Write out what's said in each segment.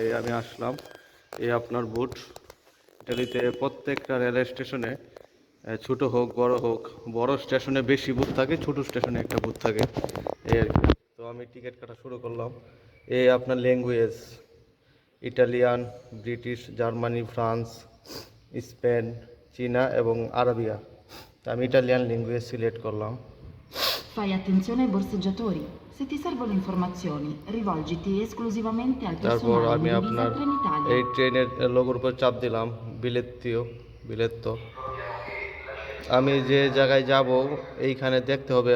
এই আমি আসলাম। এই আপনার বুট ইটালিতে প্রত্যেকটা রেল স্টেশনে ছোট হোক বড় স্টেশনে বেশি বুথ থাকে, ছোট স্টেশনে একটা বুথ থাকে, এই আর কি। তো আমি টিকিট কাটা শুরু করলাম। এই আপনার language Italian, British, Germany, France, Spain, চীনা এবং আরাবিয়া। তো আমি ইটালিয়ান ল্যাঙ্গুয়েজ সিলেক্ট করলাম। Fai attenzione ai borseggiatori. Se ti servono informazioni, rivolgiti esclusivamente al তারপর personale in আমি divisa আপনার Trenitalia. এই ট্রেনের লোগোর উপর চাপ দিলাম, বিলেত্তো। আমি যে জায়গায় যাব এইখানে দেখতে হবে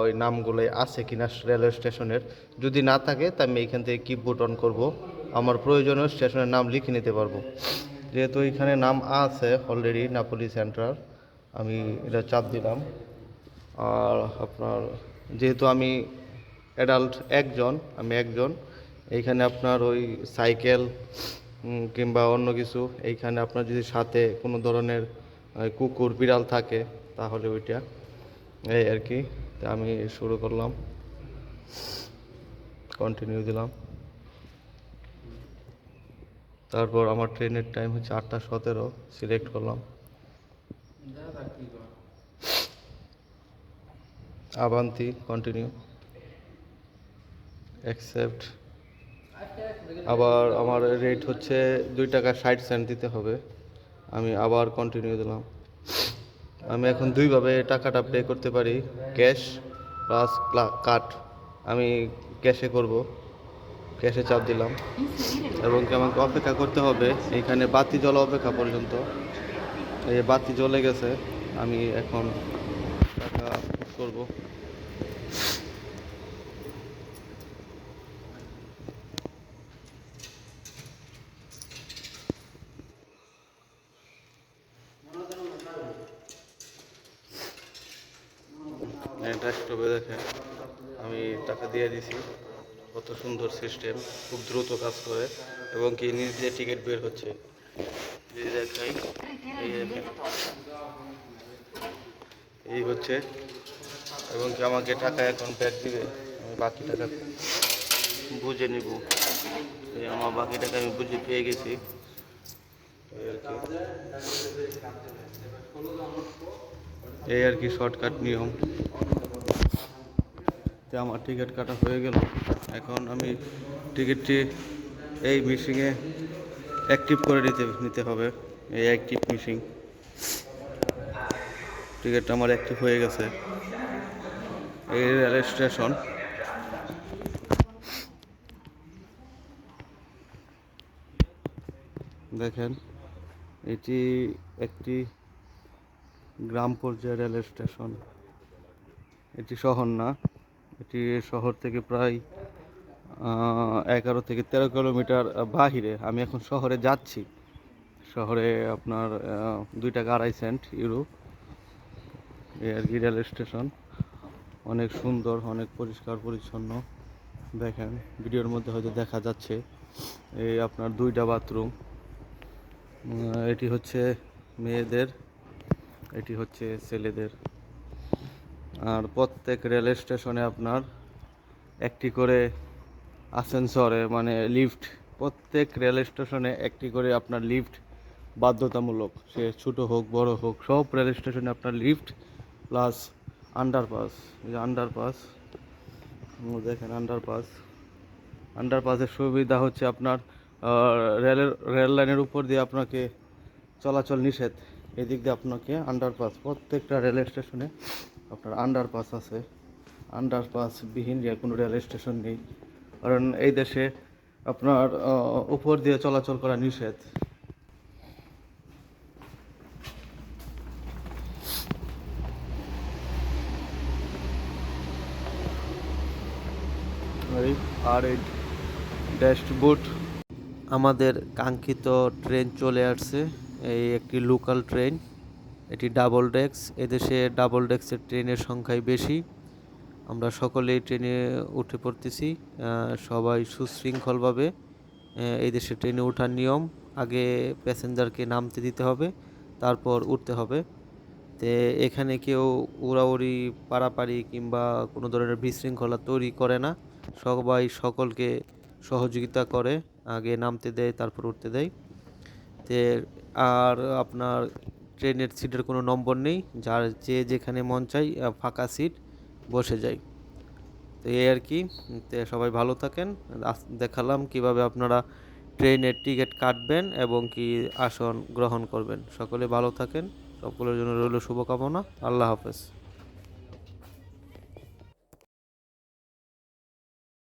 ওই নামগুলো আছে কিনা রেলওয়ে স্টেশনের। যদি না থাকে তা আমি এইখান থেকে কিবোর্ড অন করব, আমার প্রয়োজনীয় স্টেশনের নাম লিখে নিতে পারবো। যেহেতু এখানে নাম আছে অলরেডি, নাপোলি সেন্ট্রাল, আমি এটা চাপ দিলাম। আর আপনার যেহেতু আমি অ্যাডাল্ট আমি একজন, এইখানে আপনার ওই সাইকেল কিংবা অন্য কিছু, এইখানে আপনার যদি সাথে কোনো ধরনের কুকুর বিড়াল থাকে তাহলে ওইটা, এই আর কি। তা আমি শুরু করলাম, কন্টিনিউ দিলাম। তারপর আমার ট্রেনের টাইম হচ্ছে 8:17, সিলেক্ট করলাম। আবান্তি, কন্টিনিউ, অ্যাকসেপ্ট। আবার আমার রেট হচ্ছে 2 টাকা 60 সেন্ট দিতে হবে। আমি আবার কন্টিনিউ দিলাম। আমি এখন দুইভাবে টাকাটা পে করতে পারি, ক্যাশ প্লাস কার্ড। আমি ক্যাশে করব, ক্যাশে চাপ দিলাম। এবং কি আমাকে অপেক্ষা করতে হবে এইখানে বাতি জ্বলা অপেক্ষা পর্যন্ত। এই বাতি জ্বলে গেছে, আমি এখন টাকা করব। ডেস্কটপে দেখেন আমি টাকা দিয়ে দিছি। কত সুন্দর সিস্টেম, খুব দ্রুত কাজ করে এবং কি নিজে টিকিট বের হচ্ছে। যদি দেখাই, এই দেখেন, এই হচ্ছে। এবং কি আমাকে টাকা এখন ব্যাক দিবে, আমি বাকি টাকা বুঝে নিব। এই আমার বাকি টাকা আমি বুঝে পেয়ে গেছি, এই আর কি শর্টকাট নিয়ম। তো আমার টিকিট কাটা হয়ে গেল। এখন আমি টিকিটটি এই মিশিংয়ে অ্যাক্টিভ করে নিতে হবে। এই অ্যাক্টিভ মিশিং, টিকিটটা আমার অ্যাক্টিভ হয়ে গেছে। এই রেল স্টেশন, দেখেন এটি একটি গ্রাম পর্যায়ে রেল স্টেশন। এটি শহর না, এটি শহর থেকে প্রায় 11 থেকে 13 কিলোমিটার বাহিরে। আমি এখন শহরে যাচ্ছি। শহরে আপনার 2 টাকা 2.5 সেন্ট ইউরো, এই আর কি রেল স্টেশন। অনেক সুন্দর, অনেক পরিষ্কার পরিচ্ছন্ন। দেখেন ভিডিওর মধ্যে হয়তো দেখা যাচ্ছে, এই আপনার 2টা বাথরুম। এটি হচ্ছে মেয়েদের, এটি হচ্ছে ছেলেদের। আর প্রত্যেক রেল স্টেশনে আপনার একটি করে আসেনসরে মানে লিফট, প্রত্যেক রেল স্টেশনে একটি করে আপনার লিফট বাধ্যতামূলক। সে ছোট হোক বড় হোক, সব রেল স্টেশনে আপনার লিফট প্লাস আন্ডারপাস। এই যে আন্ডারপাস, দেখেন আন্ডারপাসের সুবিধা হচ্ছে আপনার রেল লাইনের উপর দিয়ে আপনাকে চলাচল নিষেধ। এদিক দিয়ে আপনাকে আন্ডারপাস, প্রত্যেকটা রেল স্টেশনে আপনার আন্ডারপাস আছে। আন্ডারপাস বিহীন কোনো রেল স্টেশন নেই, কারণ এই দেশে আপনার উপর দিয়ে চলাচল করা নিষেধ। আর এই ড্যাশবোর্ড, আমাদের কাঙ্ক্ষিত ট্রেন চলে আসছে। এই একটি লোকাল ট্রেন, এটি ডাবল ডেক্স। এদেশে ডাবল ডেক্সের ট্রেনের সংখ্যাই বেশি। আমরা সকলেই ট্রেনে উঠে পড়তেছি, সবাই সুশৃঙ্খলভাবে। এই দেশে ট্রেনে ওঠার নিয়ম, আগে প্যাসেঞ্জারকে নামতে দিতে হবে, তারপর উঠতে হবে। তো এখানে কেউ উড়াউড়ি, পারাপারি কিংবা কোনো ধরনের বিশৃঙ্খলা তৈরি করে না। সবাই সকলকে সহযোগিতা করে আগে নামতে দেয়, তারপর উঠতে দেয়। তে আর আপনার ট্রেনের সিটের কোনো নম্বর নেই, যার যে যেখানে মন চাই ফাঁকা সিট বসে যায়। তো এই আর কি। তো সবাই ভালো থাকেন। দেখালাম কিভাবে আপনারা ট্রেনের টিকিট কাটবেন এবং কি আসন গ্রহণ করবেন। সকলে ভালো থাকেন, সকলের জন্য রইল শুভকামনা। আল্লাহ হাফেজ।